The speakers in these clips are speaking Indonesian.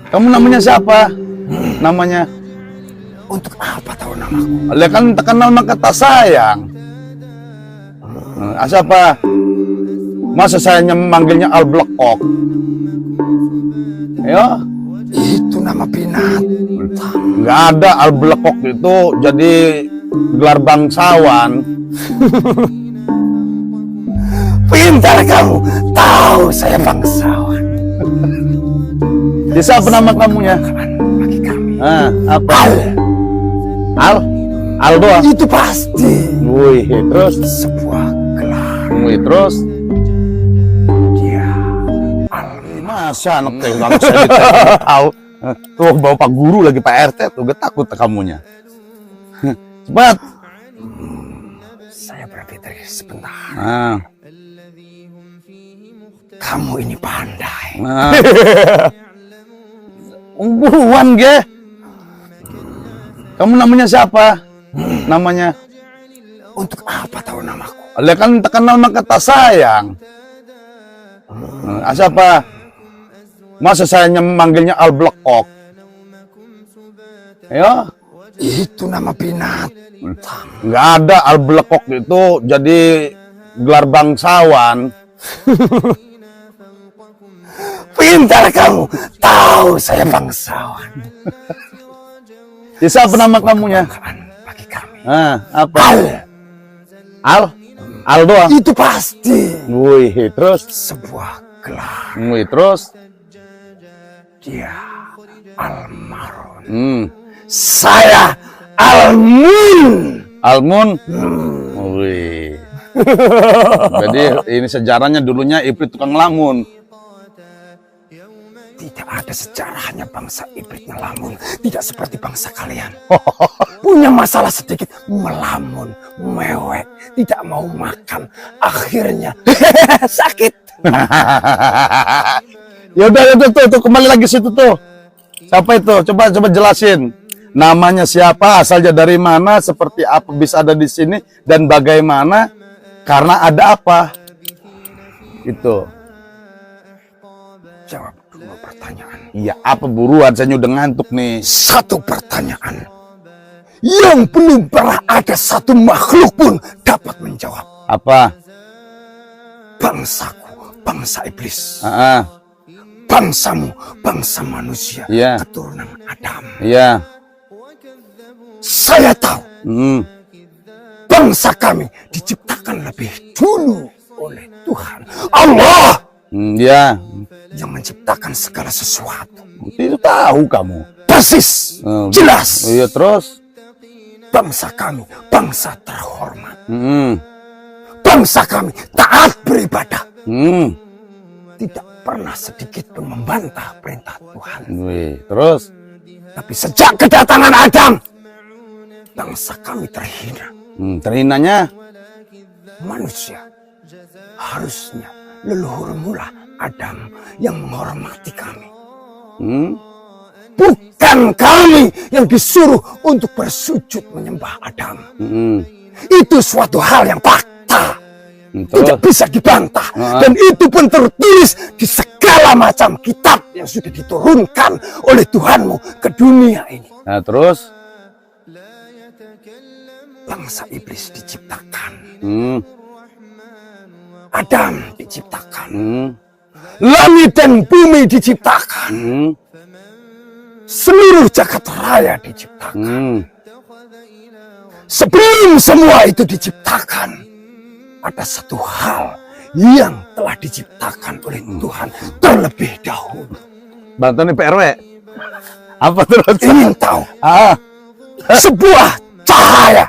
Kamu namanya siapa? Namanya? Untuk apa tahu namaku? Dia kan terkenal nama kata sayang. Siapa? Masa saya manggilnya Al Blekok? Ya, Itu nama binatang. nggak ada. Al Blekok itu jadi gelar bangsawan. Pintar kamu, tahu saya bangsawan. Siapa nama kamunya? Bagi kami. Apa? Al doang. Itu pasti. Wih, terus? Sebuah gelar. Wih, terus? Dia Masa anak teh bangsa tahu. Tuh bawa Pak Guru lagi Pak RT tuh, gue takut kamunya. Cepat. Saya berpikir sebentar. Kamu ini pandai. Buruan ge. Kamu namanya siapa? Namanya? Untuk apa tahu namaku? Dia kan terkenal nama kata sayang. Siapa? Masa saya manggilnya Al Blekok? Ya, itu nama binatang. Nggak ada. Al Blekok itu jadi gelar bangsawan. Pintar kamu, tahu saya bangsawan. Siapa nama kamunya? Bagi kami. Apa? Al doang. Itu pasti. Wih, terus? Sebuah gelar. Wih, terus? Dia Almarun. Saya Almun. Almun? Wih. Jadi ini sejarahnya dulunya Ibrit tukang lamun. Tidak ada sejarahnya bangsa Ibrit ngelamun. Tidak seperti bangsa kalian. Punya masalah sedikit, melamun, mewek, tidak mau makan. Akhirnya sakit. Ya udah tuh kembali lagi situ tuh. Siapa itu? Coba jelasin. Namanya siapa? Asalnya dari mana? Seperti apa bisa ada di sini? Dan bagaimana? Karena ada apa? Itu. Jawab dua pertanyaan. Iya, apa buruan? Saya udah ngantuk nih. Satu pertanyaan yang belum pernah ada satu makhluk pun dapat menjawab. Apa? Bangsaku, bangsa iblis. Bangsamu, bangsa manusia, keturunan Adam. Iya. Saya tahu. Bangsa kami diciptakan lebih dulu oleh Tuhan Allah. Iya. Yang menciptakan segala sesuatu. Itu tahu kamu. Persis. Jelas. Iya, terus? Bangsa kami, bangsa terhormat. Bangsa kami taat beribadah. Tidak pernah sedikit pun membantah perintah Tuhan. Wih, terus? Tapi sejak kedatangan Adam, bangsa kami terhina. Terhinanya? Manusia. Harusnya leluhur mula Adam yang menghormati kami. Bukan kami yang disuruh untuk bersujud menyembah Adam. Itu suatu hal yang fakta. Tidak bisa dibantah. Dan itu pun tertulis di segala macam kitab yang sudah diturunkan oleh Tuhanmu ke dunia ini. Nah, terus? Bangsa iblis diciptakan. Adam diciptakan. Langit dan bumi diciptakan. Seluruh jagat raya diciptakan. Sebelum semua itu diciptakan, ada satu hal yang telah diciptakan oleh Tuhan terlebih dahulu. Bantuan PRW. Apa terus? Ingin tahu? Sebuah cahaya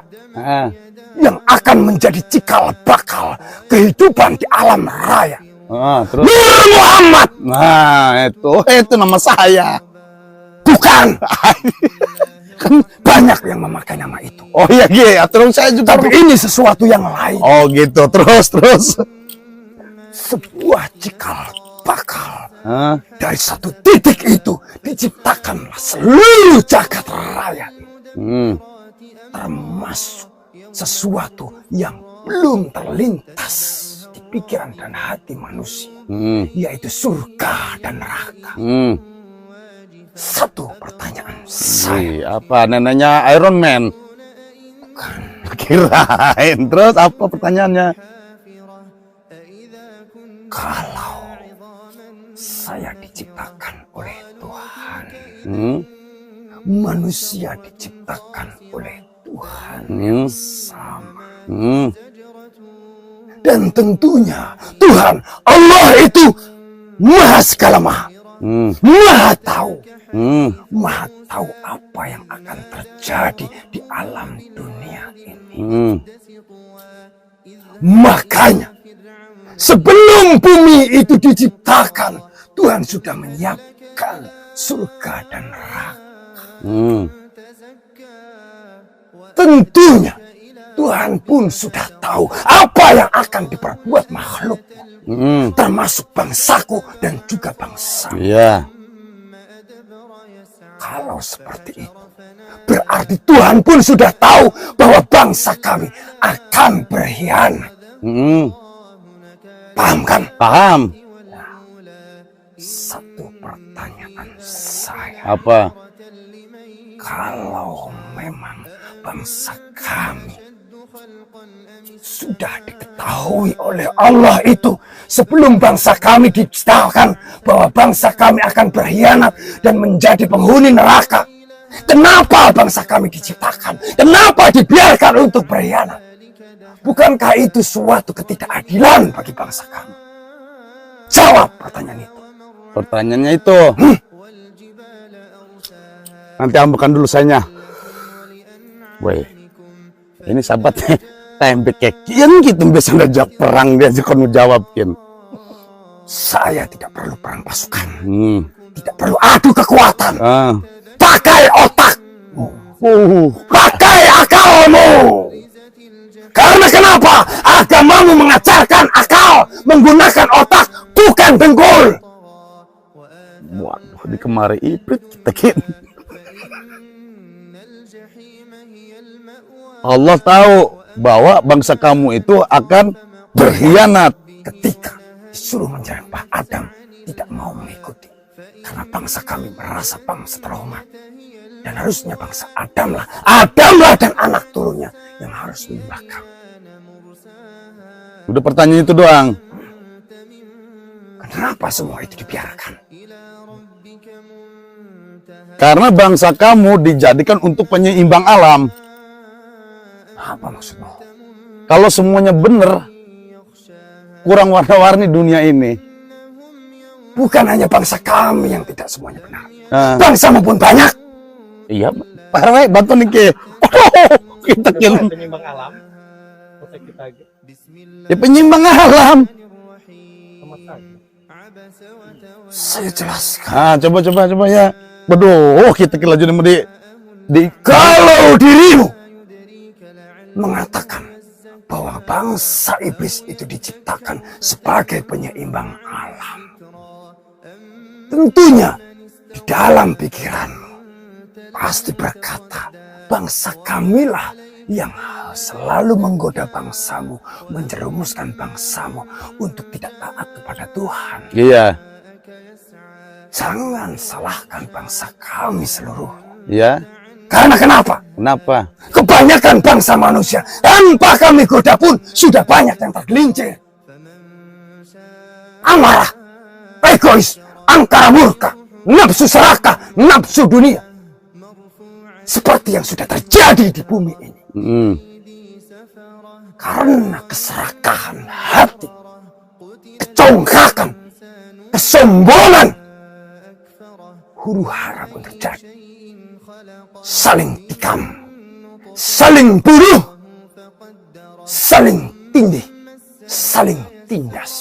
yang akan menjadi cikal bakal kehidupan di alam raya. Terus? Nur Muhammad. Nah, itu nama saya. Bukan. Kan banyak yang memakai nama itu. Oh iya, terus saya juga. Tapi ini sesuatu yang lain. Oh gitu, terus. Sebuah cikal bakal. Dari satu titik itu diciptakanlah seluruh jagat raya. Termasuk sesuatu yang belum terlintas di pikiran dan hati manusia. Yaitu surga dan neraka. Satu pertanyaan saya. Apa neneknya Iron Man? Bukan. Kirain. Terus apa pertanyaannya? Kalau saya diciptakan oleh Tuhan, manusia diciptakan oleh Tuhan yang sama. Dan tentunya Tuhan Allah itu Maha Segala Maha, Maha Tahu, Maha Tahu apa yang akan terjadi di alam dunia ini. Makanya sebelum bumi itu diciptakan, Tuhan sudah menyiapkan surga dan neraka. Tentunya Tuhan pun sudah tahu apa yang akan diperbuat makhluk, termasuk bangsaku dan juga bangsa. Iya. Kalau seperti itu, berarti Tuhan pun sudah tahu bahwa bangsa kami akan berkhianat. Paham kan? Paham. Nah, satu pertanyaan saya. Apa? Kalau memang bangsa kami sudah diketahui oleh Allah itu sebelum bangsa kami diciptakan bahwa bangsa kami akan berkhianat dan menjadi penghuni neraka, kenapa bangsa kami diciptakan? Kenapa dibiarkan untuk berkhianat? Bukankah itu suatu ketidakadilan bagi bangsa kami? Jawab pertanyaan itu. Pertanyaannya itu. Nanti ambilkan dulu sayanya. Woi, ini sahabatnya tempe kekian gitu biasa ngajak perang dia aja kan jawabin. Saya tidak perlu perang pasukan, tidak perlu adu kekuatan. Pakai otak, pakai akalmu. Karena kenapa? Agamamu mengajarkan akal, menggunakan otak, bukan dengkul. Waduh, di kemari ibrit kita gini. Allah tahu bahwa bangsa kamu itu akan berkhianat. Ketika disuruh menyembah Adam, tidak mau mengikuti. Karena bangsa kami merasa bangsa terhormat. Dan harusnya bangsa Adamlah dan anak turunnya yang harus menyembah kami. Udah pertanyaan itu doang. Kenapa semua itu dibiarkan? Karena bangsa kamu dijadikan untuk penyeimbang alam. Apa maksudmu? Kalau semuanya benar, kurang warna-warni dunia ini. Bukan hanya bangsa kami yang tidak semuanya benar. Bangsa maupun banyak. Iya, Pak RW bantu nih ke. Kita kirim penyimbang alam. Ya penyimbang alam. Saya jelaskan. Ah, coba ya. Waduh, kita laju di kalau dirimu mengatakan bahwa bangsa iblis itu diciptakan sebagai penyeimbang alam, tentunya di dalam pikiranmu pasti berkata, bangsa kamilah yang selalu menggoda bangsamu, menjerumuskan bangsamu untuk tidak taat kepada Tuhan. Iya. Jangan salahkan bangsa kami seluruhnya. Iya. Karena kenapa? Kenapa? Kebanyakan bangsa manusia tanpa kami goda pun sudah banyak yang tergelincir. Amarah, egois, angkara murka, nafsu serakah, nafsu dunia. Seperti yang sudah terjadi di bumi ini. Karena keserakahan hati, kecongkakan, kesombongan, huru hara pun terjadi. Saling tikam, saling bunuh, saling tindih, saling tindas.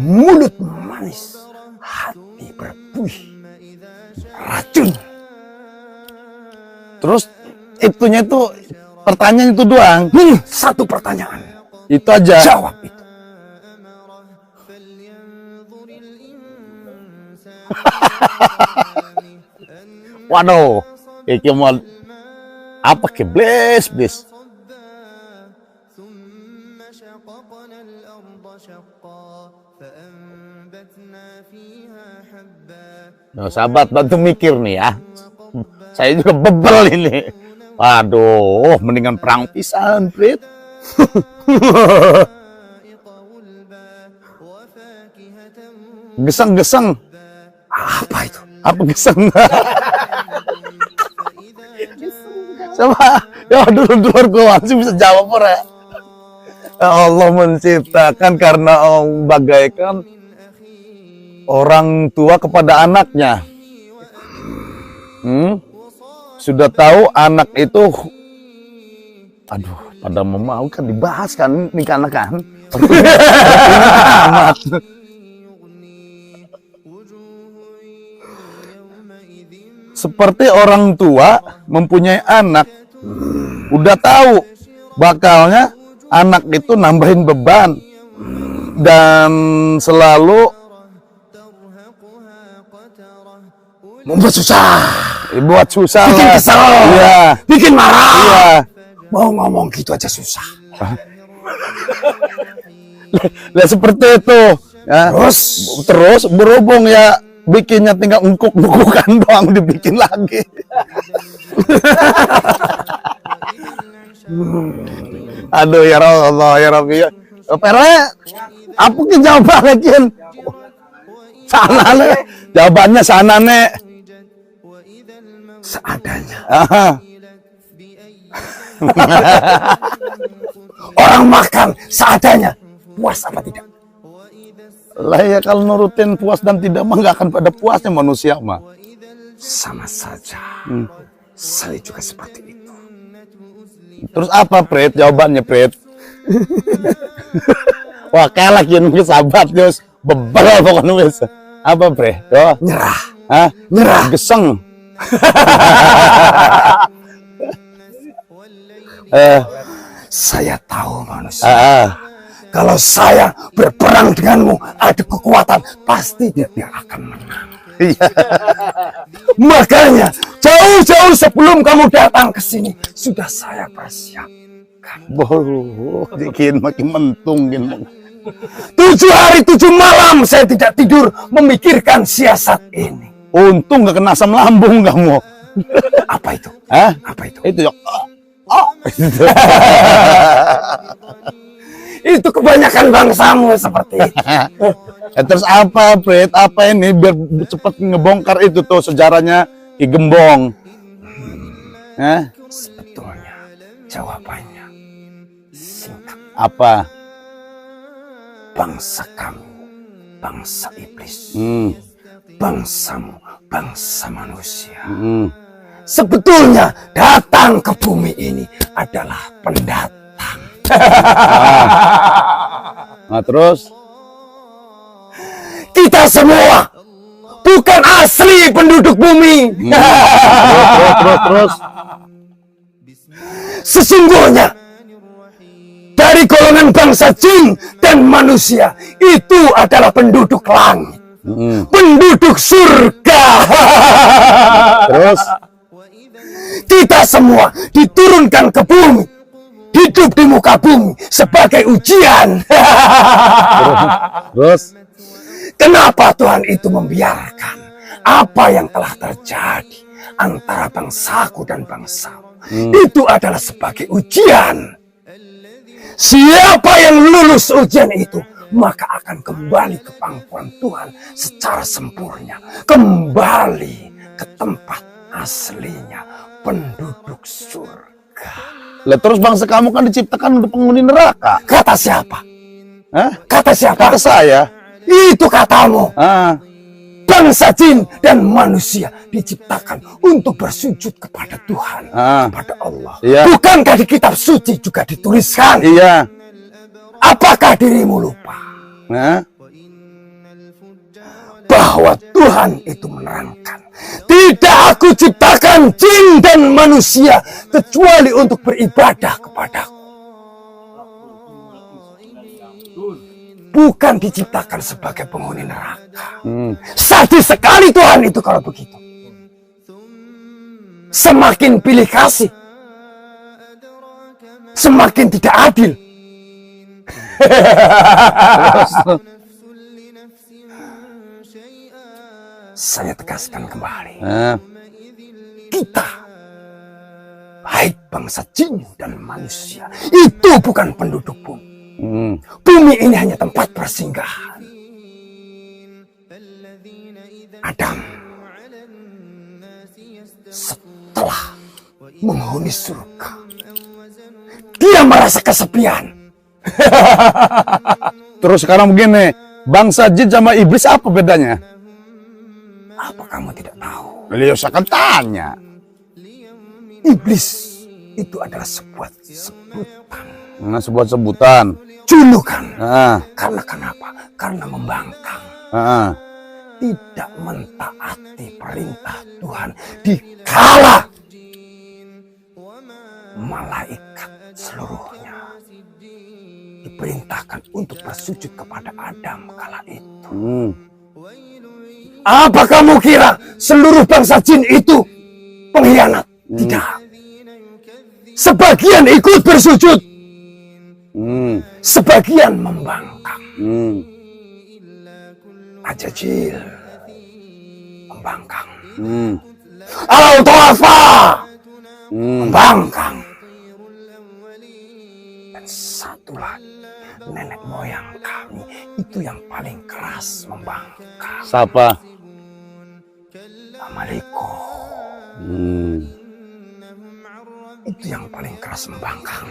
Mulut manis, hati berbuih, racun. Terus itunya itu pertanyaan itu doang. Satu pertanyaan. Itu aja. Jawab itu. Waduh, iki mau apa ke bless. فأنبتنا فيها حبا Nah, sahabat bantu mikir nih ya. Saya juga bebel ini. Waduh, mendingan perang pisan, Prit. Gesang-gesang. Apa itu? Apa gesang? Coba, ya dulu gua masih bisa jawab ora. Ya Allah menciptakan karena bagaikan orang tua kepada anaknya. Sudah tahu anak itu, aduh, pada mau kan dibahas kan nih kan. Seperti orang tua mempunyai anak, udah tahu bakalnya anak itu nambahin beban dan selalu Membuat susah. buat susah Bikin lah. kesel. Iya. Bikin marah. Iya. Mau ngomong gitu aja susah. Lah seperti itu. Ya. Terus berhubung ya bikinnya tinggal ungkuk-ungkukan doang dibikin lagi. Aduh ya Allah ya Rabbi. Pere, apa ki jawaban lagi? Sana nih, jawabannya sana nih. Seadanya. Aha. Orang makan seadanya. Puas apa tidak? Lah ya kalau nurutin puas dan tidak mah nggak akan pada puasnya manusia mah. Sama saja. Saya juga seperti itu. Terus apa Pret? Jawabannya Pret? Wah kalah kian mungkin sahabat Gus. Bebel pokoknya wes. Apa Pret? Oh. Nyerah. Hah? Nyerah. Geseng. Saya tahu manusia. Kalau saya berperang denganmu, ada kekuatan, pasti dia akan menang. Makanya, jauh-jauh sebelum kamu datang ke sini, sudah saya persiapkan. Boh, bikin makin mentung gini. 7 hari 7 malam saya tidak tidur memikirkan siasat ini. Untung gak kena asam lambung kamu. Apa itu? Hah? Apa itu? Itu ya. Itu kebanyakan bangsamu seperti itu. Terus apa, Pret? Apa ini biar cepat ngebongkar itu tuh sejarahnya Ki Gembong? Sebetulnya jawabannya singkat. Apa? Bangsa kami, bangsa iblis. Bangsamu, bangsa manusia. Sebetulnya datang ke bumi ini adalah pendatang. Nah terus? Kita semua bukan asli penduduk bumi. Terus. Sesungguhnya dari golongan bangsa jin dan manusia itu adalah penduduk langit. Penduduk surga. Terus? Kita semua diturunkan ke bumi, hidup di muka bumi sebagai ujian. Terus? Kenapa Tuhan itu membiarkan apa yang telah terjadi antara bangsaku dan bangsamu? Itu adalah sebagai ujian. Siapa yang lulus ujian itu, maka akan kembali ke pangkuan Tuhan secara sempurna. Kembali ke tempat aslinya, penduduk surga. Lah terus bangsa kamu kan diciptakan untuk penghuni neraka. Kata siapa? Hah? Kata siapa? Kata saya. Itu katamu. Bangsa jin dan manusia diciptakan untuk bersujud kepada Tuhan, kepada Allah. Iya. Bukankah di kitab suci juga dituliskan? Iya. Apakah dirimu lupa bahwa Tuhan itu menerangkan, tidak aku ciptakan jin dan manusia kecuali untuk beribadah kepadaku. Bukan diciptakan sebagai penghuni neraka. Sadis sekali Tuhan itu kalau begitu. Semakin pilih kasih, semakin tidak adil. Saya tegaskan kembali. Eh, Kita, baik bangsa jin dan manusia, itu bukan penduduk bumi. Bumi ini hanya tempat persinggahan. Adam setelah menghuni surga, dia merasa kesepian. Terus sekarang begini, bangsa jin sama iblis apa bedanya? Apa kamu tidak tahu? Beliau saya akan tanya. Iblis itu adalah sebuah sebutan, Nah, sebuah sebutan. julukan. Ah, Karena kenapa? Karena membangkang, ah, tidak mentaati perintah Tuhan dikala malaikat seluruhnya diperintahkan untuk bersujud kepada Adam kala itu. Apa kamu kira seluruh bangsa jin itu pengkhianat? Tidak. Sebagian ikut bersujud, sebagian membangkang. Ajajil membangkang. Al-Tawafa membangkang. Dan satu lagi, nenek moyang kami itu yang paling keras membangkang. siapa? Amaliko. Itu yang paling keras membangkang.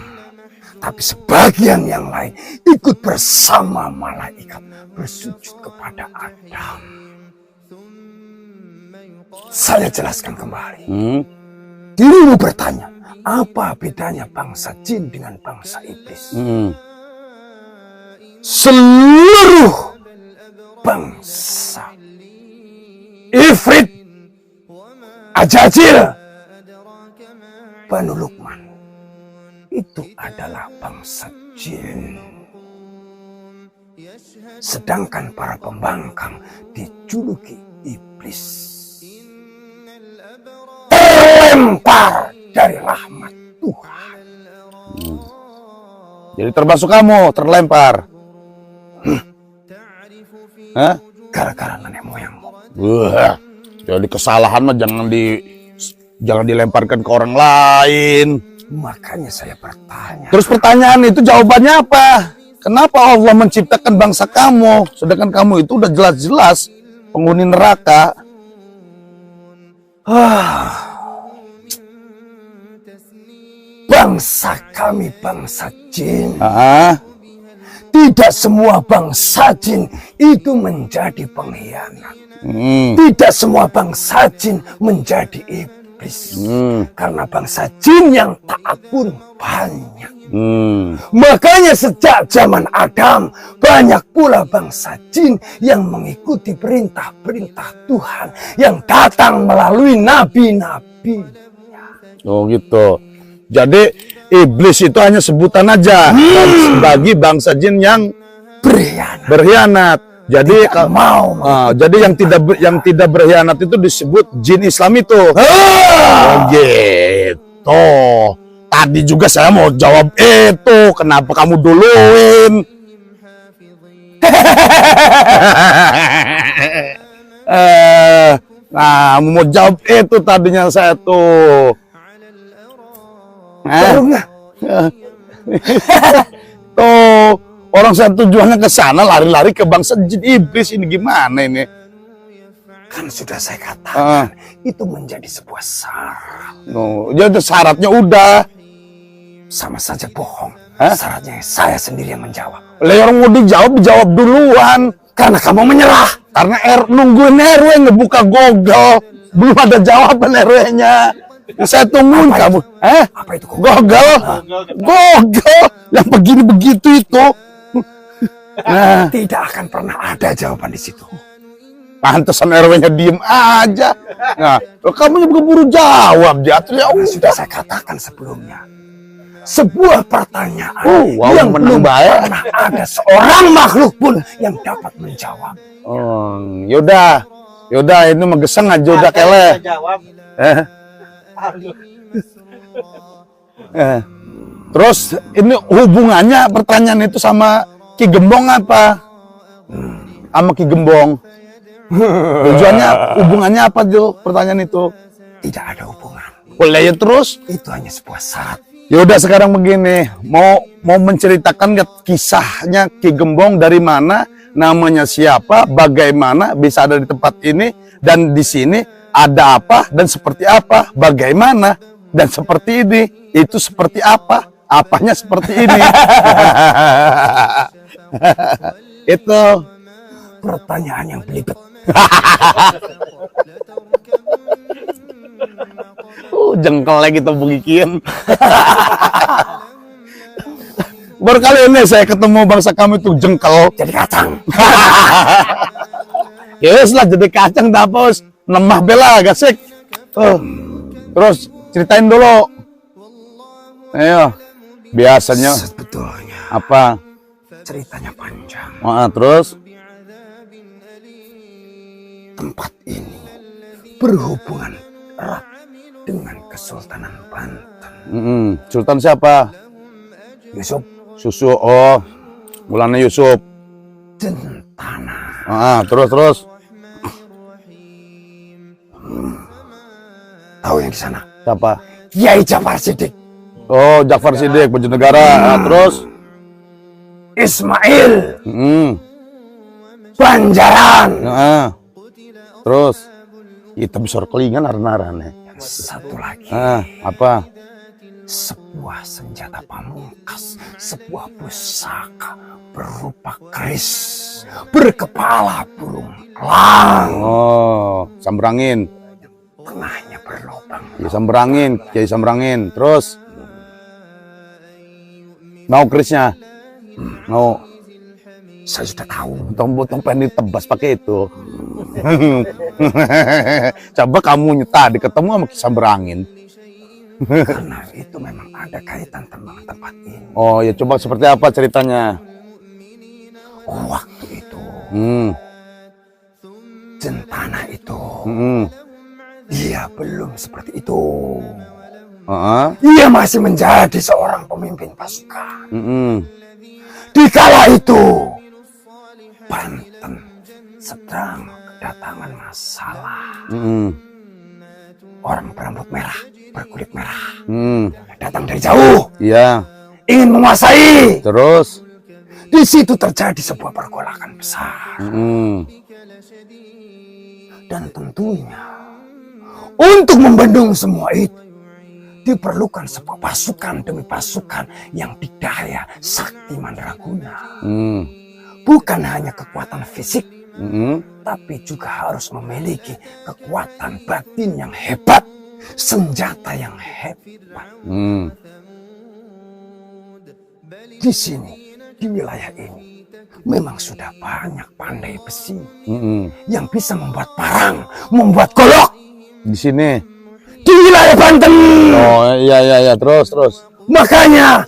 Tapi sebagian yang lain ikut bersama malaikat bersujud kepada Adam. Saya jelaskan kembali. Dirimu bertanya, apa bedanya bangsa jin dengan bangsa iblis? Seluruh bangsa Ifrit, Ajajil, Banu Lukman itu adalah bangsa jin. Sedangkan para pembangkang dijuluki iblis. Terlempar dari rahmat Tuhan. Jadi termasuk kamu terlempar. Hah? Gara-gara nenek moyangmu. Wah, jadi kesalahan mah jangan dilemparkan ke orang lain. Makanya saya bertanya. Terus pertanyaan itu jawabannya apa? Kenapa Allah menciptakan bangsa kamu, sedangkan kamu itu udah jelas-jelas penghuni neraka? Bangsa kami bangsa jin. Tidak Tidak semua bangsa jin itu menjadi pengkhianat. Tidak semua bangsa jin menjadi iblis. Karena bangsa jin yang taat pun banyak. Makanya sejak zaman Adam, banyak pula bangsa jin yang mengikuti perintah-perintah Tuhan yang datang melalui nabi-nabi. Oh gitu. Jadi iblis itu hanya sebutan aja bagi bangsa jin yang berkhianat. Jadi jadi yang tidak berkhianat itu disebut jin Islam itu. Oh gitu. Tadi juga saya mau jawab itu, kenapa kamu duluin? Nah, mau jawab itu tadinya saya tuh. Tuh, orang saya tujuannya ke sana, lari-lari ke bangsa jin iblis, ini gimana ini? Kan sudah saya katakan, itu menjadi sebuah syarat. Jadi syaratnya udah. Sama saja bohong. Syaratnya saya sendiri yang menjawab. Orang mau dijawab duluan. Karena kamu menyerah. Karena nungguin RW ngebuka Google. Belum ada jawaban RW-nya. Saya tungguin kamu. Apa itu Google? Google. Yang begini begitu itu. Tidak akan pernah ada jawaban di situ. Pantesan RW-nya diem aja. Nah, kamu juga buru jawab jatuh ya. Sudah saya katakan sebelumnya. Sebuah pertanyaan yang belum pernah ada seorang makhluk pun yang dapat menjawab. Yaudah ini megeseng aja udah kele. Terus ini hubungannya pertanyaan itu sama Ki Gembong apa? Sama Ki Gembong. Tujuannya, hubungannya apa Jo? Pertanyaan itu. Tidak ada hubungan. Boleh ya terus? Itu hanya sebuah syarat. Ya udah sekarang begini, mau menceritakan nggak kisahnya Ki Gembong dari mana, namanya siapa, bagaimana bisa ada di tempat ini dan di sini ada apa dan seperti apa, bagaimana dan seperti ini, itu seperti apa, apanya seperti ini. Itu Pertanyaan yang belibet. Jengkel lagi tuh bugikin. Baru kali ini saya ketemu bangsa kami tuh jengkel. Jadi kacang. Yes lah jadi kacang dapos. Nemah bela gasik. Terus ceritain dulu. Ayo. Biasanya Sebetulnya apa? ceritanya panjang. Terus Tempat ini berhubungan erat dengan Kesultanan Banten. Sultan siapa? Yusuf Susu. Mulanya Yusuf. Jentana. Terus. Tahu yang di sana? Siapa? Kiai Jafar Siddiq. Jafar Siddiq, Bojonegara. Terus Ismail Banjaran. Banjaran. Terus kita bisa kelingan arah-arahnya. Satu lagi. Apa? Sebuah senjata pamungkas, sebuah pusaka berupa keris berkepala burung elang. Sambrangin. Tengahnya berlubang. Ya sambrangin, Kiai sambrangin. Terus mau kerisnya? Mau. Saya sudah tahu. Botong-botong pengen ditebas pakai itu. Coba kamu nyeta ketemu sama Ki Sambrangin. Karena itu memang ada kaitan tentang tempat ini. Ya coba seperti apa ceritanya? Waktu itu Jentana itu dia belum seperti itu. Ia masih menjadi seorang pemimpin pasukan. Di kala itu Banten sedang kedatangan masalah. Orang berambut merah, berkulit merah, datang dari jauh. Iya. Ingin menguasai. Terus di situ terjadi sebuah pergolakan besar. Dan tentunya untuk membendung semua itu diperlukan sebuah pasukan demi pasukan yang didaya sakti mandraguna. Bukan hanya kekuatan fisik, tapi juga harus memiliki kekuatan batin yang hebat, senjata yang hebat. Di sini, di wilayah ini, memang sudah banyak pandai besi yang bisa membuat parang, membuat golok. Di sini, di wilayah Banten. Iya. Terus. Makanya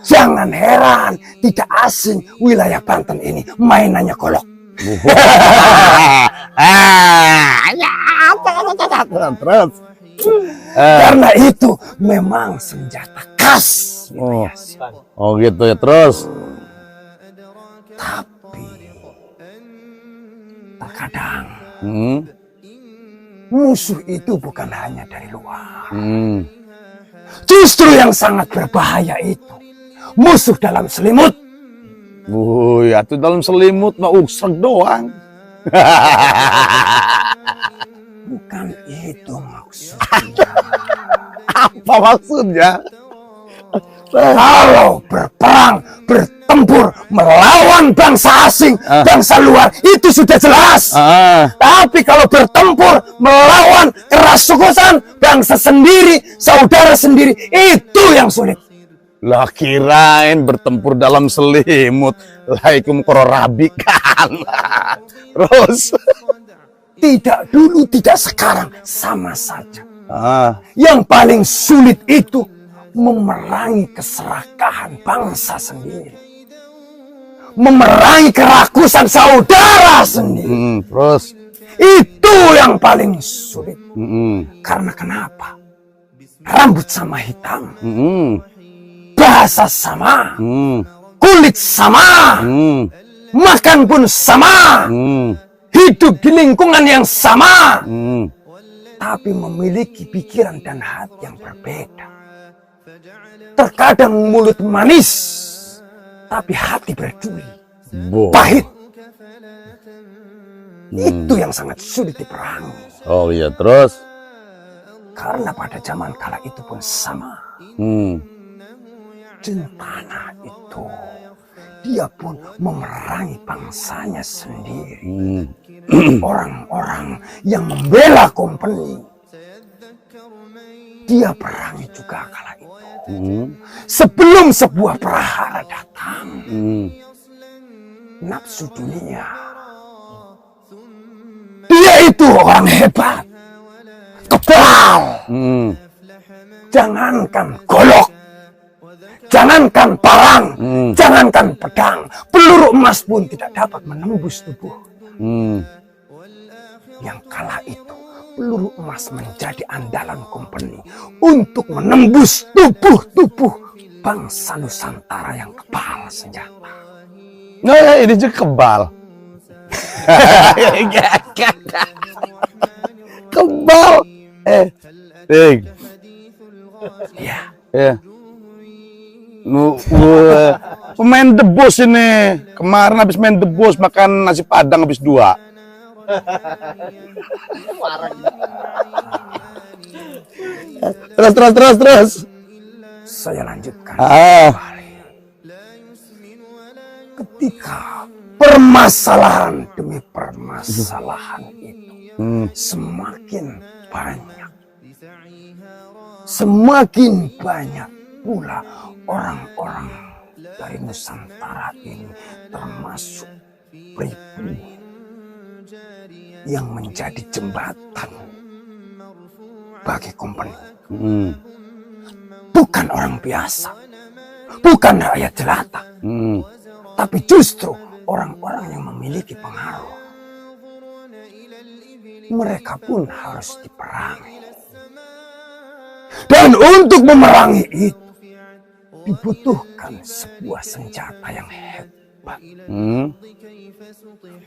jangan heran tidak asing wilayah Banten ini mainannya golok. Terus. Karena itu memang senjata khas. Gitu ya. Terus. Tapi terkadang musuh itu bukan hanya dari luar. Justru yang sangat berbahaya itu musuh dalam selimut. Itu dalam selimut mah usrek doang. Bukan itu maksudnya. Apa maksudnya? Kalau berperang, bertempur, melawan bangsa asing, bangsa luar, itu sudah jelas. Tapi kalau bertempur, melawan kerasukusan, bangsa sendiri, saudara sendiri, itu yang sulit. Lah kirain bertempur dalam selimut. Laikum kororabi kan. Terus. Tidak dulu, tidak sekarang, sama saja. Yang paling sulit itu memerangi keserakahan bangsa sendiri, memerangi kerakusan saudara sendiri. Terus itu yang paling sulit. Karena kenapa? Rambut sama hitam, bahasa sama, kulit sama, makan pun sama, hidup di lingkungan yang sama, Hmm. tapi memiliki pikiran dan hati yang berbeda. Terkadang mulut manis, tapi hati berduri, pahit. Itu yang sangat sulit diperangi. Oh iya, terus? Karena pada zaman kala itu pun sama. Jentana itu, dia pun memerangi bangsanya sendiri. Orang-orang yang membela company, dia perangi juga kala itu. Sebelum sebuah prahara datang, nafsu dunia, dia itu orang hebat, kebal. Jangankan golok, jangankan parang, jangankan pedang, peluru emas pun tidak dapat menembus tubuh. Yang kala itu, peluru emas menjadi andalan company untuk menembus tubuh-tubuh bangsa Nusantara yang kebal senjata. Nah, ini juga kebal. Kebal. Ya, Pemain The Boss ini. Kemarin habis main The Boss makan nasi padang habis 2. Terus. saya lanjutkan. Ah. Ketika permasalahan demi permasalahan itu semakin banyak pula orang-orang dari Nusantara ini, termasuk pribumi, yang menjadi jembatan bagi company. Bukan orang biasa, bukan rakyat jelata, tapi justru orang-orang yang memiliki pengaruh. Mereka pun harus diperangi. Dan untuk memerangi itu dibutuhkan sebuah senjata yang hebat.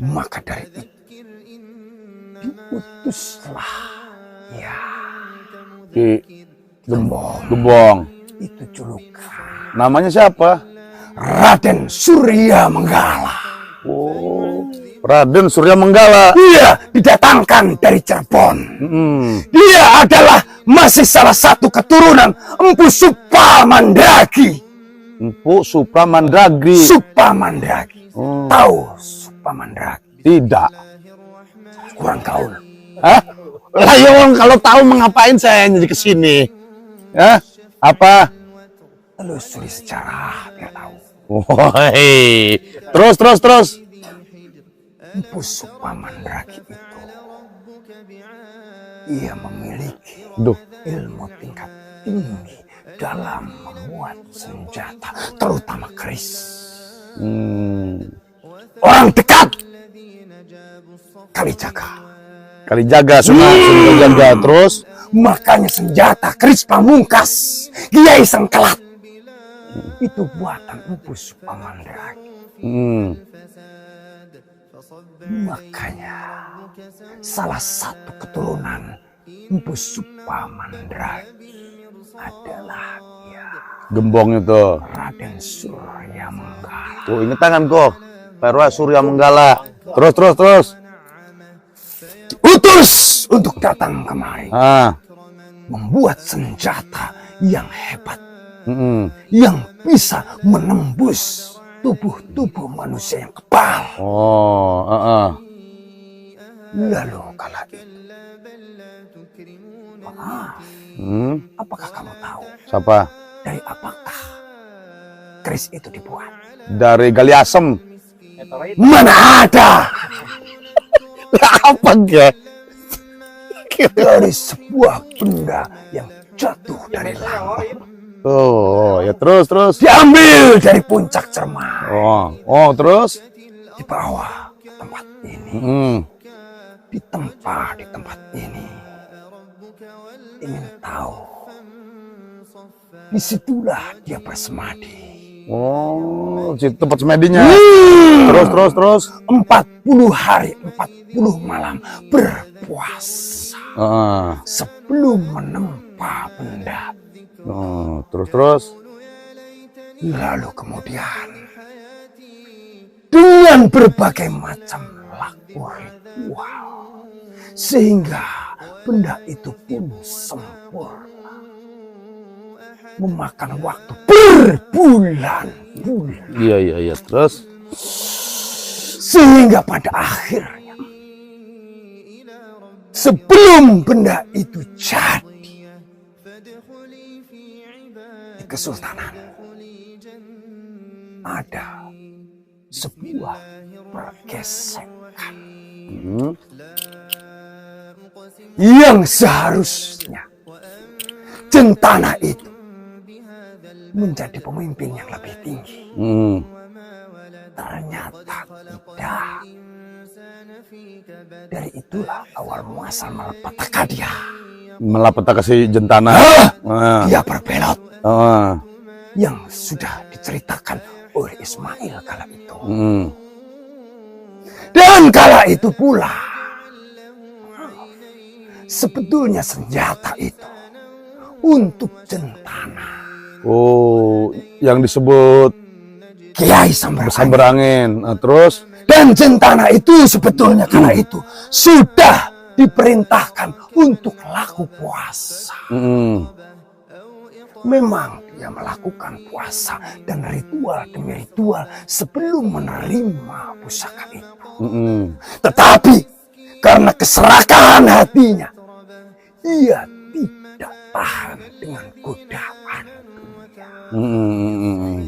Maka dari itu diutuslah Gembong. Itu julukan. Namanya siapa? Raden Surya Menggala. Oh, Raden Surya Menggala. Dia didatangkan dari Cirebon. Dia adalah masih salah satu keturunan Empu Supamandragi. Empu Supamandragi. Supamandragi. Tahu Supamandragi? Tidak. Kurang gaul. Hah? Lah ya, kalau tahu mengapain saya jadi kesini? Hah? Apa? Telusuri sejarah biar tahu. Woi. Terus. Empu Supamandragi itu, ia memiliki ilmu tingkat tinggi dalam membuat senjata, terutama keris. Orang dekat Kalijaga, Sunan Kalijaga. Terus makanya senjata keris pamungkas Kiai Sengkelat itu buatan Empu Supamandragi. Makanya salah satu keturunan Empu Supamandragi adalah Gembong itu Raden Surya Menggala. Tuh, ini tanganku, Perwa Surya Menggala. Terus. Utus untuk datang kemari. Membuat senjata yang hebat, yang bisa menembus tubuh-tubuh manusia yang kebal. Lalu kala itu, maaf, apakah kamu tahu? Siapa? Dari apakah keris itu dibuat? Dari gali asem. Mana ada? Apa ge? Dari sebuah benda yang jatuh dari langit. Oh, ya terus. Diambil dari puncak Cermai. Terus Dibawa ke tempat ini. Ditempa di tempat ini. Ingin tahu, disitulah dia bersemadi. Oh, situ tempat semedinya. Terus. 40 hari, 40 malam berpuasa. Sebelum menempa benda. Terus. Lalu kemudian dengan berbagai macam laku ritual, sehingga benda itu pun sempurna, memakan waktu berbulan-bulan. Iya. Terus Sehingga pada akhirnya, sebelum benda itu jadi, di kesultanan ada sebuah pergesekan yang seharusnya Jentana itu menjadi pemimpin yang lebih tinggi. Ternyata tidak. Dari itulah awal muasal malapetaka dia. malapetaka si Jentana. Dia berbelot. Yang sudah diceritakan oleh Ismail kala itu. Dan kala itu pula, sebetulnya senjata itu untuk Jentana. Oh, yang disebut Kiai Samberangin. Samberangin. Terus Dan Jentana itu sebetulnya kala itu sudah diperintahkan untuk laku puasa. Memang dia melakukan puasa dan ritual demi ritual sebelum menerima pusaka itu. Tetapi karena keserakahan hatinya, ia tidak tahan dengan godaan dunia.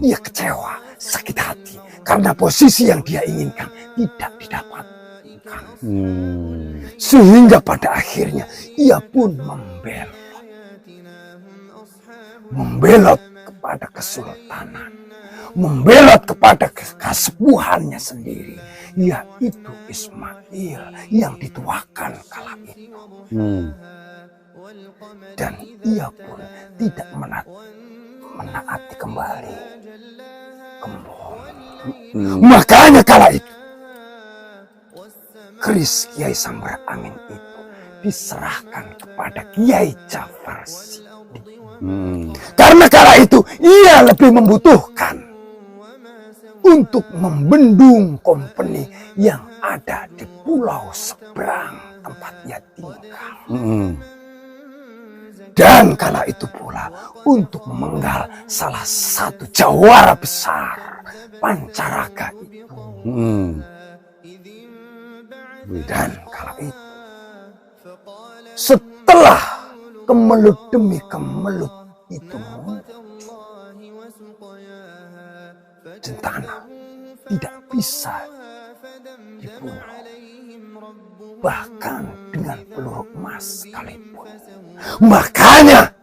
Ia kecewa, sakit hati karena posisi yang dia inginkan tidak didapatkan. Sehingga pada akhirnya ia pun membelot kepada kesultanan, membelot kepada kesepuhannya sendiri, yaitu Ismail yang dituakan kala itu. Dan ia pun tidak menaati kembali Gembong. Makanya kala itu keris Kiai Samberangin itu diserahkan kepada Kiai Jafar Siddiq. Karena kala itu ia lebih membutuhkan untuk membendung company yang ada di pulau seberang tempat ia tinggal. Dan kala itu pula untuk memenggal salah satu jawara besar Pancaraga itu. Dan kala itu setelah kemelut demi kemelut itu Jentana tidak bisa dibunuh, bahkan dengan peluru emas sekalipun. Makanya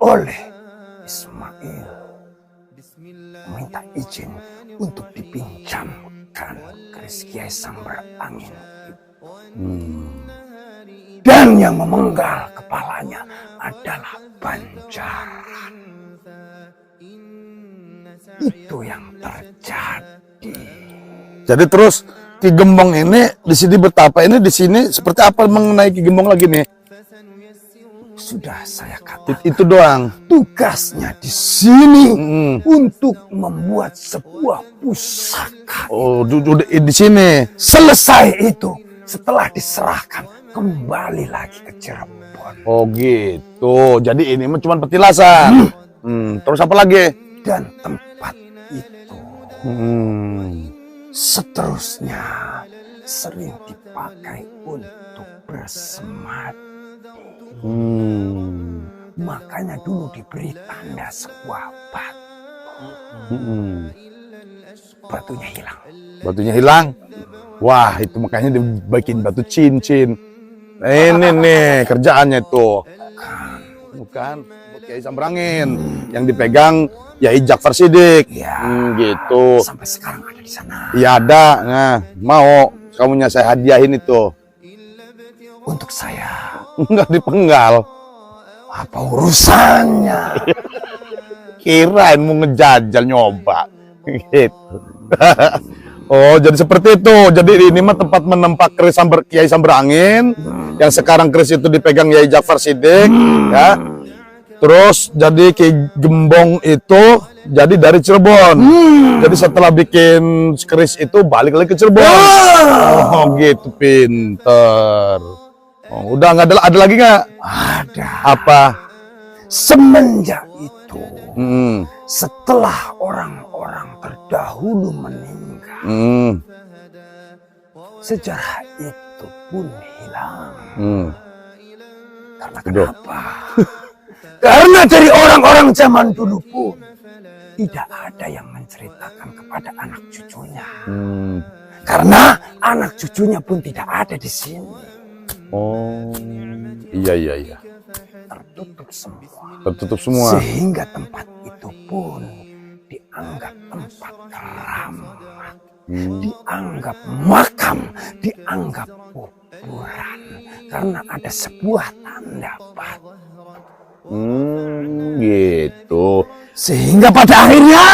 oleh Ismail meminta izin untuk dipinjamkan keris Kiai Samberangin itu. Dan yang memenggal kepalanya adalah Banjaran. Itu yang terjadi. jadi terus Ki Gembong ini di sini betapa ini di sini seperti apa mengenai Ki Gembong lagi nih? Sudah saya katakan. Itu doang. Tugasnya di sini untuk membuat sebuah pusaka. Oh, di sini. Selesai itu, setelah diserahkan, kembali lagi ke Cirebon. Oh gitu. Jadi ini cuma petilasan. Terus apa lagi? Dan tempat itu seterusnya sering dipakai untuk bersemadi. Makanya dulu diberi tanda sebuah batu. Batunya hilang. Batunya hilang. Wah, itu makanya dibikin batu cincin. Ini nih kerjaannya itu. Bukan. Kiai Samberangin yang dipegang Yai Jafar Siddiq. Gitu. Sampai sekarang ada di sana. Iya ada. Nah, mau kamunya saya hadiahin itu. Untuk saya. Enggak dipenggal. Apa urusannya? kirain mau ngejajal nyoba gitu. Oh, jadi seperti itu. Jadi ini mah tempat menempa keris Kiai Samberangin yang sekarang keris itu dipegang Yai Jafar Siddiq ya. Terus jadi Ki Gembong itu jadi dari Cirebon. Jadi setelah bikin keris itu balik lagi ke Cirebon. Oh, gitu pinter. Oh, udah nggak ada lagi nggak? Ada. Apa? Semenjak itu, setelah orang-orang terdahulu meninggal, sejarah itu pun hilang. Karena kenapa? Karena dari orang-orang zaman dulu pun tidak ada yang menceritakan kepada anak cucunya. Karena anak cucunya pun tidak ada di sini. Oh, iya. Tertutup semua. Sehingga tempat itu pun dianggap tempat keramat, dianggap makam, dianggap kuburan. Karena ada sebuah tanda batu. Gitu. Sehingga pada akhirnya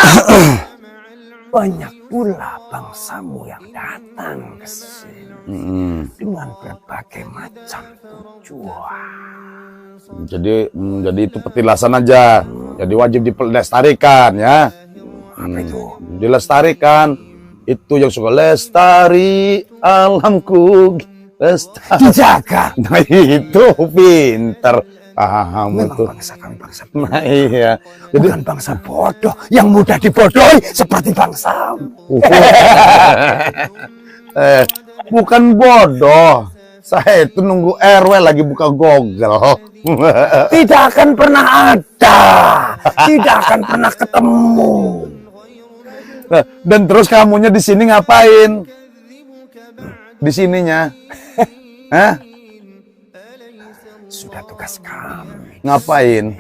banyak pula bangsamu yang datang ke sini dengan berbagai macam tujuan. Jadi itu petilasan aja. Jadi wajib dilestarikan ya. Apa itu? Dilestarikan. Itu yang suka lestari alamku, lestari. Dijaga. Nah itu pinter. Paham Memang itu. bangsa kami bangsa. Nah iya. Jadi bukan bangsa bodoh yang mudah dibodohi seperti bangsa. Bukan bodoh. Saya itu nunggu RW lagi buka Google. Tidak akan pernah ada, tidak akan pernah ketemu. Nah, dan terus kamunya di sini ngapain? Di sininya? Hah? Sudah tugas kami. Ngapain?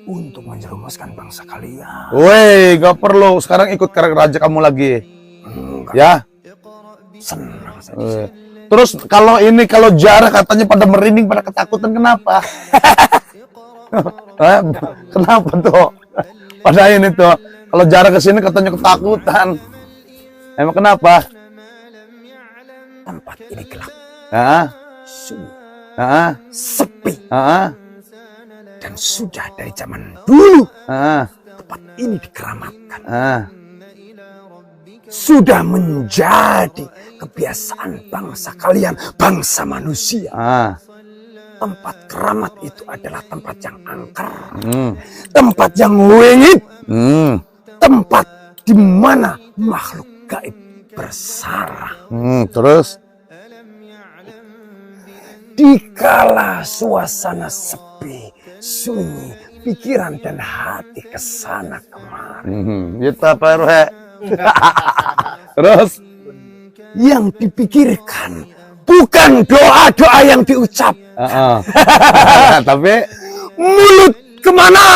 Untuk menjerumuskan bangsa kalian. Woi, gak perlu. Sekarang ikut raja kamu lagi. Enggak. Ya. Senang saja. Terus kalau jarak katanya pada merinding, pada ketakutan, kenapa? Kenapa tuh? Pada ini tuh, kalau jarak ke sini katanya ketakutan. Emang kenapa? Tempat ini gelap, sunyi, sepi, dan sudah dari zaman dulu tempat ini dikeramatkan. Sudah menjadi kebiasaan bangsa kalian, bangsa manusia. Tempat keramat itu adalah tempat yang angker, tempat yang wengit, tempat di mana makhluk gaib bersarang. Terus? Dikala suasana sepi, sunyi, pikiran dan hati kesana kemari. Gitu apa RW? Terus? Yang dipikirkan bukan doa-doa yang diucap. Tapi Mulut kemana?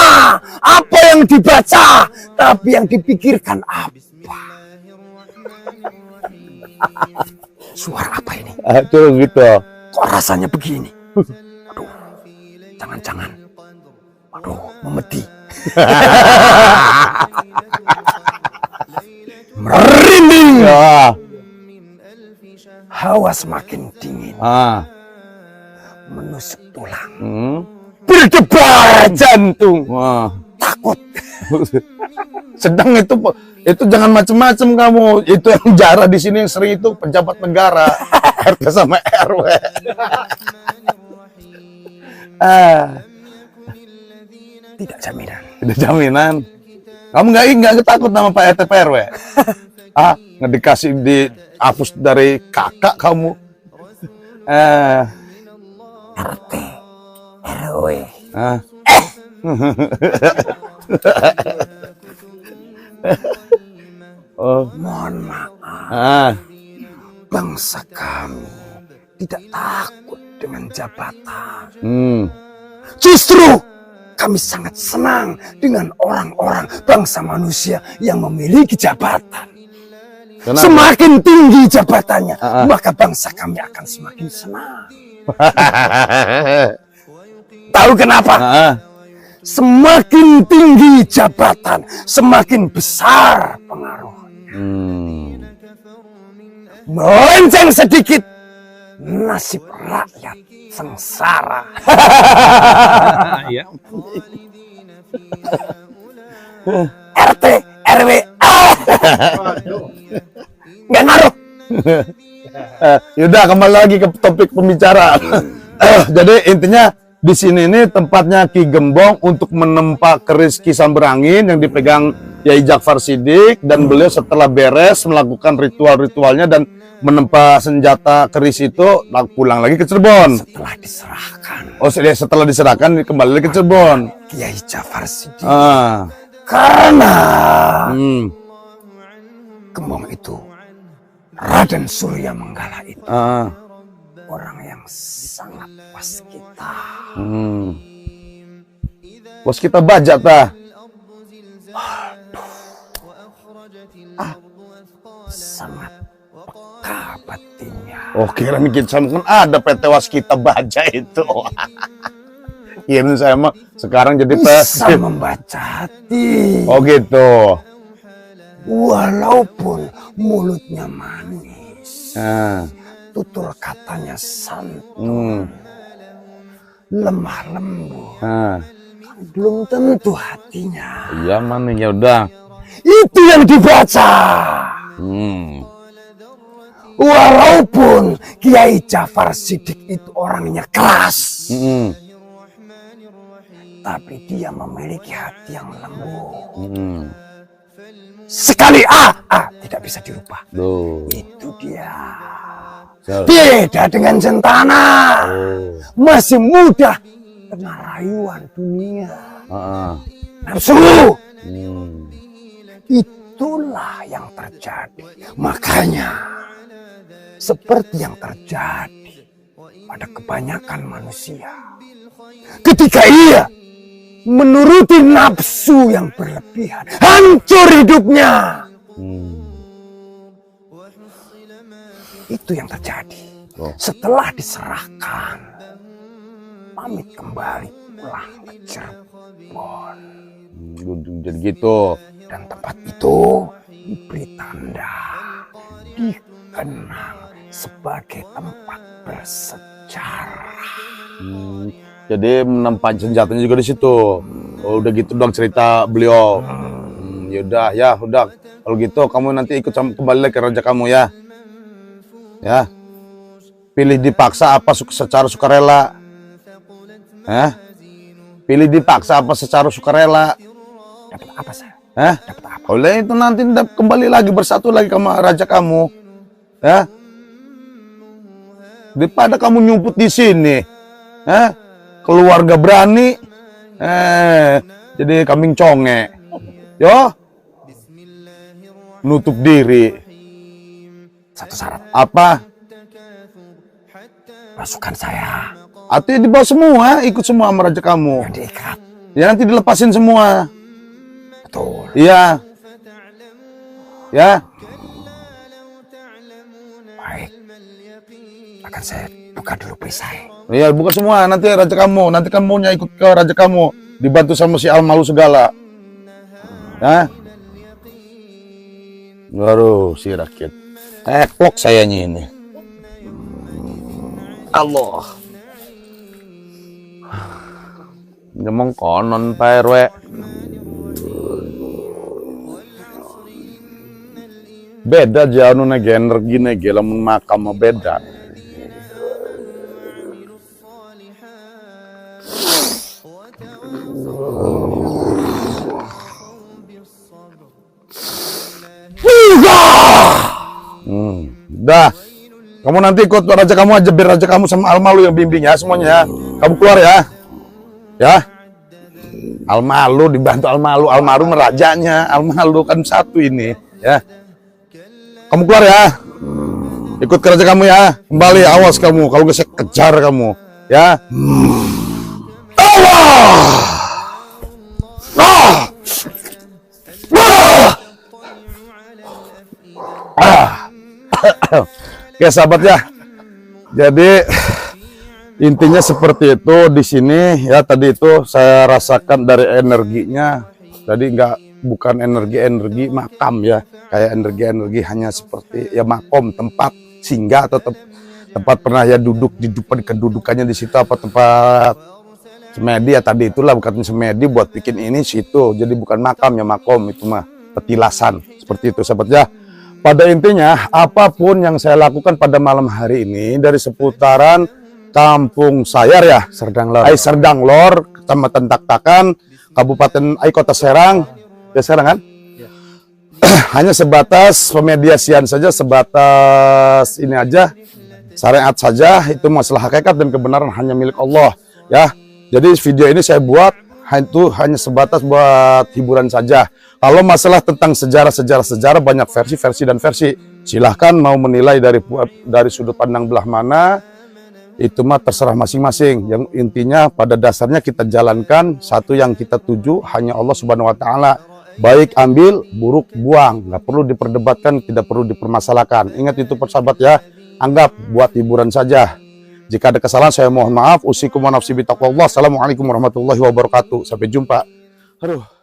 Apa yang dibaca? Tapi yang dipikirkan apa? Suara apa ini? Terus gitu. Kok rasanya begini? Aduh, jangan-jangan. Aduh, memedih. Merinding. Hawa semakin dingin. Menusuk tulang. Berdebar jantung. Takut. Sedang itu jangan macem-macem kamu. Itu yang jarah di sini yang sering itu pejabat negara. RT sama RW. Tidak jaminan. Tidak jaminan. Kamu nggak takut sama Pak RT Pak RW? Nggak dikasih dihapus dari kakak kamu? RT, RW. Mohon maaf. Bangsa kami tidak takut dengan jabatan. Justru kami sangat senang dengan orang-orang bangsa manusia yang memiliki jabatan. Kenapa? Semakin tinggi jabatannya, maka bangsa kami akan semakin senang. Tahu kenapa? semakin tinggi jabatan, semakin besar pengaruh. Melenceng sedikit, nasib rakyat sengsara. Ya. RT, RW, nggak ngaruh. Yaudah, kembali lagi ke topik pembicara. Jadi intinya di sini ini tempatnya Ki Gembong untuk menempa keris Kisan Berangin yang dipegang Yai Ja'far Shiddiq, dan beliau setelah beres melakukan ritual-ritualnya dan menempa senjata keris itu pulang lagi ke Cirebon. Setelah diserahkan. Oh, setelah diserahkan kembali lagi ke Cirebon. Kiai Ja'far Shiddiq. Ah. Karena Gembong itu, Raden Surya Manggala itu orang yang sangat waskita. Waskita baja ta. Sangat peka batinnya. Oh, kira mikir saya mungkin ada PT Waskita baja itu. Kira saya mah sekarang jadi Bisa membaca hati. Oh gitu. Walaupun mulutnya manis, tutur katanya santun, lemah lembut, belum tentu hatinya. Iya mana, ya udah. Itu yang dibaca. Walaupun Kiai Ja'far Shiddiq itu orangnya keras, tapi dia memiliki hati yang lembut. Sekali tidak bisa dirubah. Itu dia. Beda dengan Jentana. Masih mudah kena rayuan dunia. Nafsu. Itulah yang terjadi. Makanya seperti yang terjadi pada kebanyakan manusia, ketika ia menuruti nafsu yang berlebihan, hancur hidupnya. Itu yang terjadi. Setelah diserahkan, pamit kembali pulang ke Cirebon. Jadi gitu. Dan tempat itu diberi tanda, dikenang sebagai tempat bersejarah. Jadi menempa senjatanya juga di situ. Oh, udah gitu dong cerita beliau. Yaudah, ya udah. Kalau gitu kamu nanti ikut kembali ke raja kamu ya. Ya. Pilih dipaksa apa secara sukarela? Pilih dipaksa apa secara sukarela? Dapat apa saya? Dapat apa? Oleh itu nanti kembali lagi bersatu lagi sama raja kamu. Ya. Daripada kamu nyumput di sini. Keluarga berani, jadi kambing conge, yo, nutup diri. Satu syarat. Apa? Pasukan saya. Artinya dibawa semua, ikut semua sama raja kamu. Yang diikat. Ya nanti dilepasin semua. Betul. Iya. Ya. Baik. Akan saya buka dulu perisai. Iya, buka semua. Nanti raja kamu, nanti kan maunya ikut ke raja kamu, dibantu sama si Al-Malu segala. Baru si rakyat. Teklok sayanya ini. Allah. Ngomong konon Pak RW. Beda jauh nuna energi nih, lamun makam beda. Dah, kamu nanti ikut raja kamu aja, biar raja kamu sama Al-Malu yang bimbing ya semuanya ya. Kamu keluar ya, ya. Al-Malu dibantu Al-Malu, Al-Malu merajanya, Al-Malu kan satu ini ya. Kamu keluar ya, ikut ke raja kamu ya. Kembali, awas kamu, kalau saya kejar kamu ya. Oke sahabat ya, jadi Intinya seperti itu di sini ya, tadi itu saya rasakan dari energinya. Tadi bukan energi makam ya, kayak energi hanya seperti ya makom, tempat singgah atau tempat pernah ya duduk di depan kedudukannya di situ, apa tempat semedi ya tadi itulah, bukan semedi buat bikin ini situ. Jadi bukan makam ya, makom itu mah petilasan seperti itu sahabat ya. Pada intinya apapun yang saya lakukan pada malam hari ini dari seputaran Kampung Sayar ya, Serdang Lor, Kecamatan Taktakan, Kabupaten Kota Serang, ya Serang kan? Ya. Hanya sebatas pemediasian saja, sebatas ini aja, syariat saja, itu masalah hakikat dan kebenaran hanya milik Allah ya. Jadi video ini saya buat itu hanya sebatas buat hiburan saja. Kalau masalah tentang sejarah banyak versi. Silahkan mau menilai dari sudut pandang belah mana. Itu mah terserah masing-masing. Yang intinya pada dasarnya kita jalankan satu yang kita tuju hanya Allah Subhanahu wa taala. Baik ambil, buruk buang, nggak perlu diperdebatkan, tidak perlu dipermasalahkan. Ingat itu persahabat ya, anggap buat hiburan saja. Jika ada kesalahan saya mohon maaf. Usikum wa nafsi bitaqwallah. Assalamualaikum warahmatullahi wabarakatuh. Sampai jumpa. Aduh.